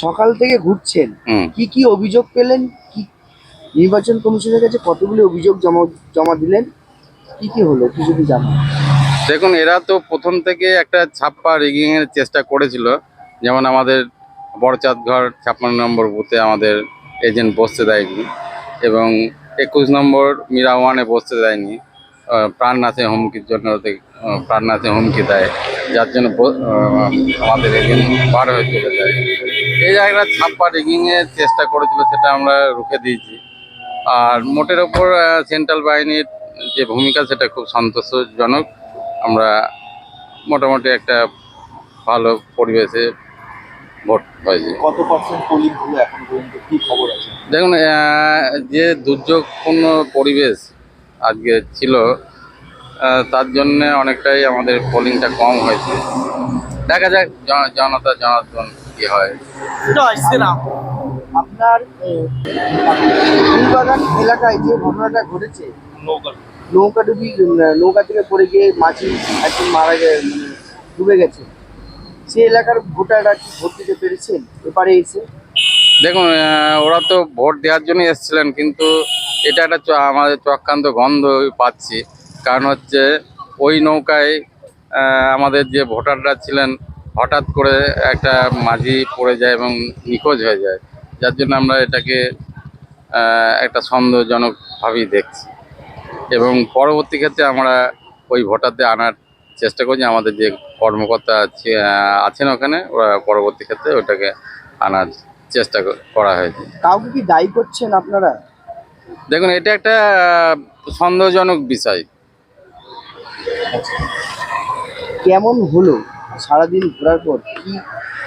সকাল থেকে ঘুরছেন, হুম। কি কি অভিযোগ পেলেন? কি নির্বাচন কমিশনের কাছে কতগুলি অভিযোগ জমা দিলেন? কি কি হলো একটু যদি জানান। দেখুন, এরা তো প্রথম থেকে একটা ছাপ্পা রিগিং এর চেষ্টা করেছিল। যেমন আমাদের বড়চাঁদঘর 56 নম্বর বুথে আমাদের এজেন্ট বসতে দেয়নি, এবং 21 নম্বর মীরা ওয়ানে বসতে দেয়নি। প্রাণনাশে হুমকির জন্য প্রাণনাশে হুমকি দেয়, যার জন্য আমাদের এজেন্ট বার হয়ে চলে যায়। এই জায়গাটা ছাপ্পা রিগিং এর চেষ্টা করেছিল, সেটা আমরা রুখে দিয়েছি। আর মোটের ওপর সেন্ট্রাল বাহিনীর যে ভূমিকা সেটা খুব সন্তোষজনক। আমরা মোটামুটি একটা ভালো পরিবেশে ভোট হয়েছে। কত পার্সেন্ট পোলিং হলো এখন পর্যন্ত, কি খবর আছে? দেখুন, যে দুর্যোগপূর্ণ পরিবেশ আজকে ছিল, তার জন্য অনেকটাই আমাদের পোলিংটা কম হয়েছে। দেখা যাক জনার্দন কি হয়। আপনার ফুলবাগান এলাকায় যে ঘটনাটা ঘটেছে, নৌকা থেকে পড়ে গিয়ে মাঝি একজন মারা গেছে, মানে ডুবে গেছে, সে এলাকার ভোটাররা কি ভোট দিতে পেরেছেন এবারে এসে? দেখুন, ওরা তো ভোট দেওয়ার জন্য এসেছিলেন, কিন্তু এটা একটা আমাদের চক্রান্ত গন্ধ পাচ্ছি। কারণ হচ্ছে ওই নৌকায় আমাদের যে ভোটাররা ছিলেন, হঠাৎ করে একটা মাঝি পড়ে যায় এবং নিখোঁজ হয়ে যায়, যার জন্য আমরা এটাকে একটা সন্দেহজনকভাবেই দেখছি। এবং পরবর্তী ক্ষেত্রে আমরা ওই ভোটারদের আনার চেষ্টা করছি। আমাদের যে কর্মকর্তা আছেন ওখানে, ওরা পরবর্তী ক্ষেত্রে ওটাকে আনার চেষ্টা করা হয়েছে। কাউকে কি দায়ী করছেন আপনারা? দেখুন, এটা একটা সন্দেহজনক বিষয়। কেমন হলো সারাদিন ঘোরার পর, কি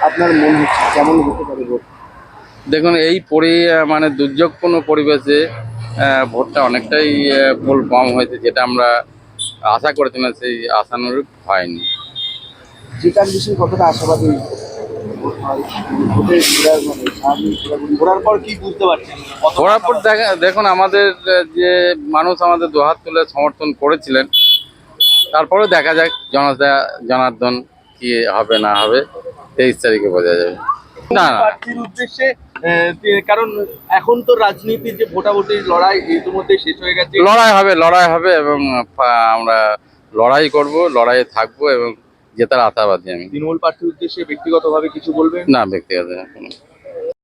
আপনার মনে হচ্ছে কেমন হতে পারে ভোট? দেখুন, এই মানে দুর্যোগপূর্ণ পরিবেশে ভোটটা অনেকটাই পোল কম হয়েছে, যেটা আমরা আশা করেছিলাম সেই আশানুরূপ হয়নি। যেটার বিষয়ে কতটা আশাবাদী ভোট হয়? ভোটে ঘোরার পর কি বুঝতে পারছেন? ঘোরার পর দেখুন, আমাদের যে মানুষ আমাদের দুহাত তুলে সমর্থন করেছিলেন, তারপরেও দেখা যাক জনার্দন কি হবে না হবে 23 তারিখে বোঝা যাবে। না, না, প্রার্থীর উদ্দেশ্যে কারণ এখন তো রাজনীতির যে ভোটাভুটির লড়াই ইতিমধ্যে শেষ হয়ে গেছে। লড়াই হবে এবং আমরা লড়াই করব, লড়াইয়ে থাকবো এবং জেতার আশাবাদী আমি। তৃণমূল প্রার্থীর উদ্দেশ্যে ব্যক্তিগতভাবে কিছু বলবেন? না, ব্যক্তিগত কোনো